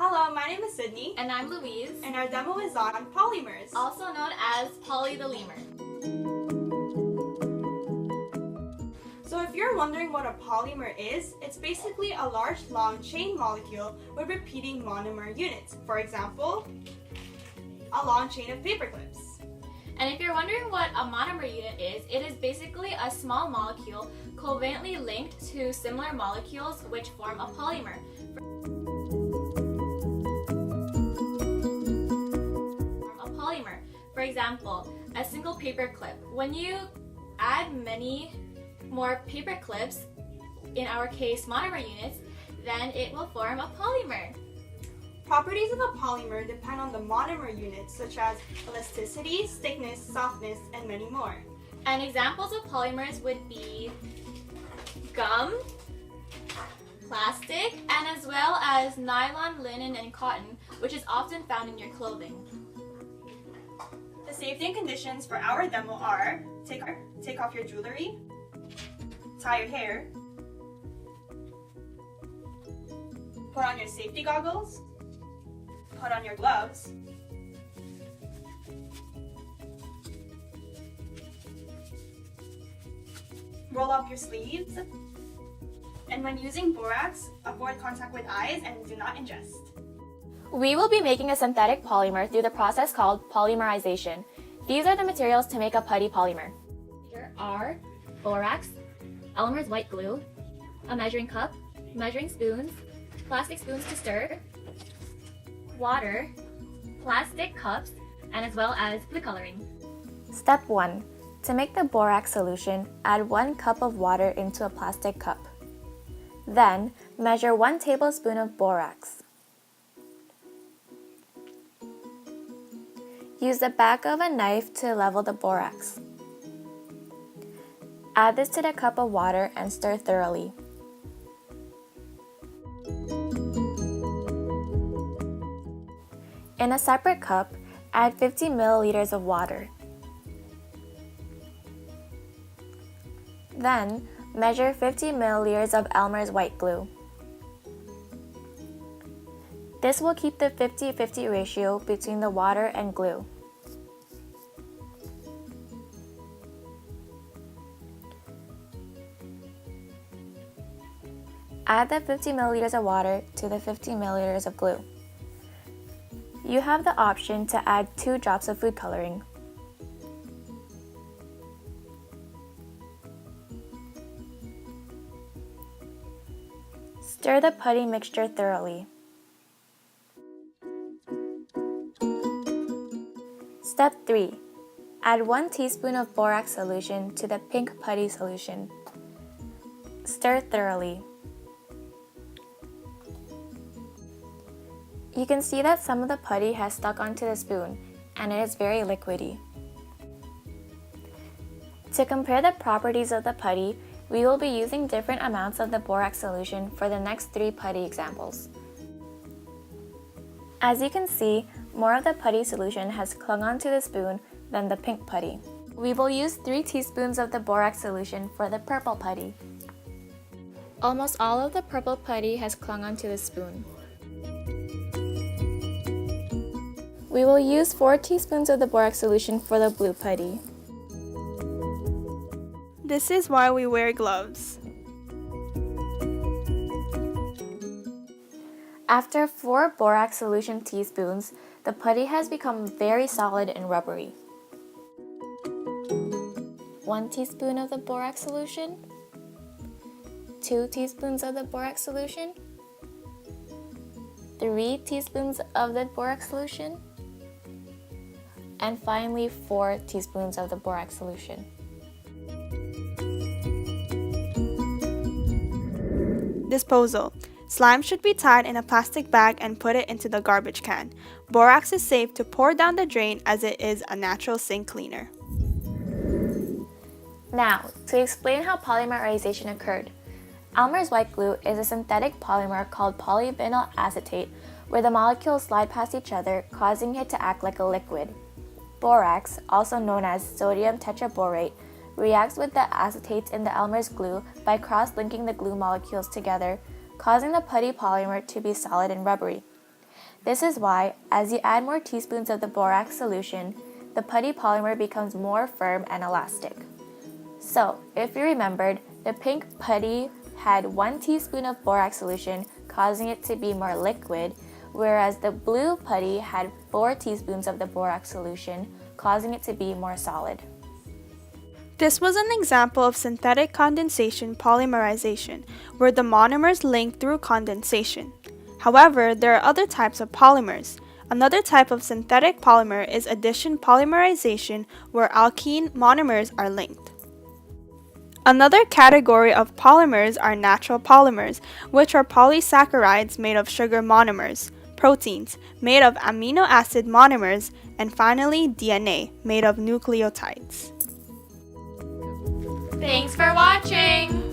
Hello, my name is Sydney. And I'm Louise, And our demo is on polymers. also known as Poly the lemur. So if you're wondering what a polymer is, it's basically a large long chain molecule with repeating monomer units. For example, a long chain of paper clips. And if you're wondering what a monomer unit is, it is basically a small molecule covalently linked to similar molecules which form a polymer. For example, a single paper clip. When you add many more paper clips, in our case monomer units, then it will form a polymer. Properties of a polymer depend on the monomer units such as elasticity, thickness, softness, and many more. And examples of polymers would be gum, plastic, and as well as nylon, linen, and cotton, which is often found in your clothing. The safety and conditions for our demo are take off your jewelry, tie your hair, put on your safety goggles, put on your gloves, roll up your sleeves, and when using borax, avoid contact with eyes and do not ingest. We will be making a synthetic polymer through the process called polymerization. These are the materials to make a putty polymer. Here are borax, Elmer's white glue, a measuring cup, measuring spoons, plastic spoons to stir, water, plastic cups, and as well as food coloring. Step 1. To make the borax solution, add 1 cup of water into a plastic cup. Then, measure 1 tablespoon of borax. Use the back of a knife to level the borax. Add this to the cup of water and stir thoroughly. In a separate cup, add 50 milliliters of water. Then, measure 50 milliliters of Elmer's white glue. This will keep the 50-50 ratio between the water and glue. Add the 50 milliliters of water to the 50 milliliters of glue. You have the option to add 2 drops of food coloring. Stir the putty mixture thoroughly. Step 3. Add 1 teaspoon of borax solution to the pink putty solution. Stir thoroughly. You can see that some of the putty has stuck onto the spoon, and it is very liquidy. To compare the properties of the putty, we will be using different amounts of the borax solution for the next 3 putty examples. As you can see, more of the putty solution has clung onto the spoon than the pink putty. We will use 3 teaspoons of the borax solution for the purple putty. Almost all of the purple putty has clung onto the spoon. We will use 4 teaspoons of the borax solution for the blue putty. This is why we wear gloves. After 4 borax solution teaspoons, the putty has become very solid and rubbery. 1 teaspoon of the borax solution, 2 teaspoons of the borax solution, 3 teaspoons of the borax solution, and finally 4 teaspoons of the borax solution. Disposal. Slime should be tied in a plastic bag and put it into the garbage can. Borax is safe to pour down the drain as it is a natural sink cleaner. Now, to explain how polymerization occurred. Elmer's white glue is a synthetic polymer called polyvinyl acetate where the molecules slide past each other, causing it to act like a liquid. Borax, also known as sodium tetraborate, reacts with the acetates in the Elmer's glue by cross-linking the glue molecules together, causing the putty polymer to be solid and rubbery. This is why, as you add more teaspoons of the borax solution, the putty polymer becomes more firm and elastic. So, if you remembered, the pink putty had 1 teaspoon of borax solution, causing it to be more liquid, whereas the blue putty had 4 teaspoons of the borax solution, causing it to be more solid. This was an example of synthetic condensation polymerization, where the monomers link through condensation. However, there are other types of polymers. Another type of synthetic polymer is addition polymerization, where alkene monomers are linked. Another category of polymers are natural polymers, which are polysaccharides made of sugar monomers, proteins made of amino acid monomers, and finally DNA made of nucleotides. Thanks for watching!